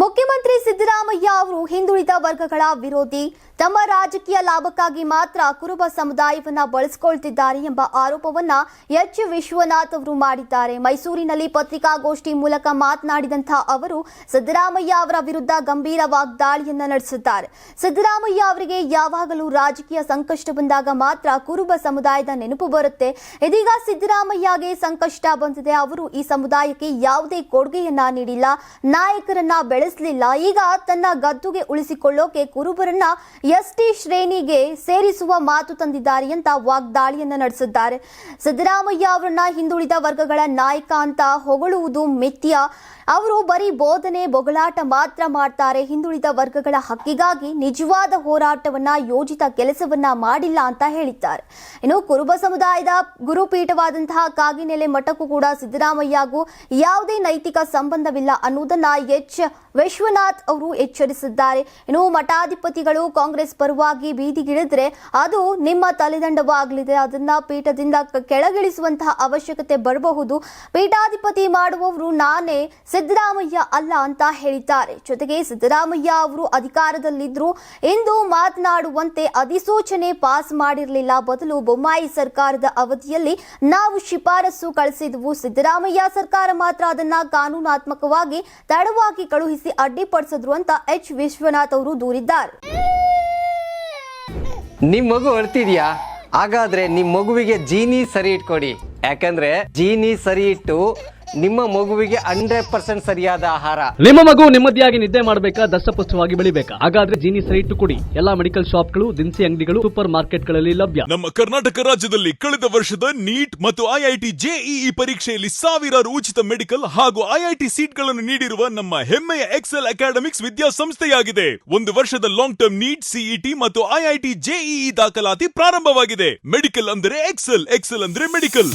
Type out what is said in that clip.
ಮುಖ್ಯಮಂತ್ರಿ ಸಿದ್ದರಾಮಯ್ಯ ಅವರು ಹಿಂದುಳಿದ ವರ್ಗಗಳ ವಿರೋಧಿ, ತಮ್ಮ ರಾಜಕೀಯ ಲಾಭಕ್ಕಾಗಿ ಮಾತ್ರ ಕುರುಬ ಸಮುದಾಯವನ್ನ ಬಳಸಿಕೊಳ್ತಿದ್ದಾರೆ ಎಂಬ ಆರೋಪವನ್ನ ಎಚ್ ವಿಶ್ವನಾಥ್ ಅವರು ಮಾಡಿದ್ದಾರೆ. ಮೈಸೂರಿನಲ್ಲಿ ಪತ್ರಿಕಾಗೋಷ್ಠಿ ಮೂಲಕ ಮಾತನಾಡಿದಂತಹ ಅವರು ಸಿದ್ದರಾಮಯ್ಯ ಅವರ ವಿರುದ್ಧ ಗಂಭೀರ ವಾಗ್ದಾಳಿಯನ್ನ ನಡೆಸಿದ್ದಾರೆ. ಸಿದ್ದರಾಮಯ್ಯ ಅವರಿಗೆ ಯಾವಾಗಲೂ ರಾಜಕೀಯ ಸಂಕಷ್ಟ ಬಂದಾಗ ಮಾತ್ರ ಕುರುಬ ಸಮುದಾಯದ ನೆನಪು ಬರುತ್ತೆ. ಇದೀಗ ಸಿದ್ದರಾಮಯ್ಯಗೆ ಸಂಕಷ್ಟ ಬಂದಿದೆ. ಅವರು ಈ ಸಮುದಾಯಕ್ಕೆ ಯಾವುದೇ ಕೊಡುಗೆಯನ್ನ ನೀಡಿಲ್ಲ, ನಾಯಕರನ್ನ ಬೆಳೆಸಲಿಲ್ಲ. ಈಗ ತನ್ನ ಗದ್ದುಗೆ ಉಳಿಸಿಕೊಳ್ಳೋಕೆ ಕುರುಬರನ್ನ ಎಸ್ಟಿ ಶ್ರೇಣಿಗೆ ಸೇರಿಸುವ ಮಾತು ತಂದಿದ್ದಾರೆ ಅಂತ ವಾಗ್ದಾಳಿಯನ್ನ ನಡೆಸಿದ್ದಾರೆ. ಸಿದ್ದರಾಮಯ್ಯ ಅವರನ್ನ ಹಿಂದುಳಿದ ವರ್ಗಗಳ ನಾಯಕ ಅಂತ ಹೊಗಳುವುದು ಮಿಥ್ಯ. ಅವರು ಬರೀ ಬೋಧನೆ ಬೊಗಲಾಟ ಮಾತ್ರ ಮಾಡ್ತಾರೆ. ಹಿಂದುಳಿದ ವರ್ಗಗಳ ಹಕ್ಕಿಗಾಗಿ ನಿಜವಾದ ಹೋರಾಟವನ್ನ, ಯೋಜಿತ ಕೆಲಸವನ್ನ ಮಾಡಿಲ್ಲ ಅಂತ ಹೇಳಿದ್ದಾರೆ. ಇನ್ನು ಕುರುಬ ಸಮುದಾಯದ ಗುರುಪೀಠವಾದಂತಹ ಕಾಗಿನೆಲೆ ಮಠಕ್ಕೂ ಕೂಡ ಸಿದ್ದರಾಮಯ್ಯಗೂ ಯಾವುದೇ ನೈತಿಕ ಸಂಬಂಧವಿಲ್ಲ ಅನ್ನುವುದನ್ನ ಎಚ್ ವಿಶ್ವನಾಥ್ ಅವರು ಎಚ್ಚರಿಸಿದ್ದಾರೆ. ಇನ್ನು ಮಠಾಧಿಪತಿಗಳು ಕಾಂಗ್ರೆಸ್ ಪರವಾಗಿ ಬೀದಿಗಿಳಿದ್ರೆ ಅದು ನಿಮ್ಮ ತಲೆದಂಡವಾಗಲಿದೆ. ಅದನ್ನ ಪೀಠದಿಂದ ಕೆಳಗಿಳಿಸುವಂತಹ ಅವಶ್ಯಕತೆ ಬರಬಹುದು. ಪೀಠಾಧಿಪತಿ ಮಾಡುವವರು ನಾನೇ, ಸಿದ್ದರಾಮಯ್ಯ ಅಲ್ಲ ಅಂತ ಹೇಳಿದ್ದಾರೆ. ಜೊತೆಗೆ ಸಿದ್ದರಾಮಯ್ಯ ಅವರು ಅಧಿಕಾರದಲ್ಲಿದ್ರು ಇಂದು ಮಾತನಾಡುವಂತೆ ಅಧಿಸೂಚನೆ ಪಾಸ್ ಮಾಡಿರಲಿಲ್ಲ. ಬದಲು ಬೊಮ್ಮಾಯಿ ಸರ್ಕಾರದ ಅವಧಿಯಲ್ಲಿ ನಾವು ಶಿಫಾರಸು ಕಳಿಸಿದ್ವು. ಸಿದ್ದರಾಮಯ್ಯ ಸರ್ಕಾರ ಮಾತ್ರ ಅದನ್ನ ಕಾನೂನಾತ್ಮಕವಾಗಿ ತಡವಾಗಿ ಕಳುಹಿಸಿ ಅಡ್ಡಿಪಡಿಸಿದ್ರು ಅಂತ ಎಚ್ ವಿಶ್ವನಾಥ್ ಅವರು ದೂರಿದ್ದಾರೆ. ನಿಮ್ ಮಗು ಅಳ್ತಿದ್ಯಾ? ಹಾಗಾದ್ರೆ ನಿಮ್ ಮಗುವಿಗೆ ಜೀನಿ ಸರಿ ಇಟ್ಕೊಡಿ. ಯಾಕಂದ್ರೆ ಜೀನಿ ಸರಿ ಇಟ್ಟು ನಿಮ್ಮ ಮಗುವಿಗೆ 100% ಸರಿಯಾದ ಆಹಾರ. ನಿಮ್ಮ ಮಗು ನೆಮ್ಮದಿಯಾಗಿ ನಿದ್ದೆ ಮಾಡಬೇಕಾ, ದಷ್ಟಪುಷ್ಟವಾಗಿ ಬೆಳಿಬೇಕಾ? ಹಾಗಾದ್ರೆ ಜೀನಿ ಸರಿ ಇಟ್ಟು ಕೊಡಿ. ಎಲ್ಲಾ ಮೆಡಿಕಲ್ ಶಾಪ್ಗಳು, ದಿನಸಿ ಅಂಗಡಿಗಳು, ಸೂಪರ್ ಮಾರ್ಕೆಟ್ಗಳಲ್ಲಿ ಲಭ್ಯ. ನಮ್ಮ ಕರ್ನಾಟಕ ರಾಜ್ಯದಲ್ಲಿ ಕಳೆದ ವರ್ಷದ ನೀಟ್ ಮತ್ತು ಐಐಟಿ ಜೆಇಇ ಪರೀಕ್ಷೆಯಲ್ಲಿ ಸಾವಿರಾರು ಉಚಿತ ಮೆಡಿಕಲ್ ಹಾಗೂ ಐಐಟಿ ಸೀಟ್ಗಳನ್ನು ನೀಡಿರುವ ನಮ್ಮ ಹೆಮ್ಮೆಯ ಎಕ್ಸೆಲ್ ಅಕಾಡೆಮಿಕ್ಸ್ ವಿದ್ಯಾಸಂಸ್ಥೆಯಾಗಿದೆ. ಒಂದು ವರ್ಷದ ಲಾಂಗ್ ಟರ್ಮ್ ನೀಟ್, ಸಿಇಟಿ ಮತ್ತು ಐಐಟಿ ಜೆಇಇ ದಾಖಲಾತಿ ಪ್ರಾರಂಭವಾಗಿದೆ. ಮೆಡಿಕಲ್ ಅಂದರೆ ಎಕ್ಸೆಲ್, ಎಕ್ಸೆಲ್ ಅಂದ್ರೆ ಮೆಡಿಕಲ್.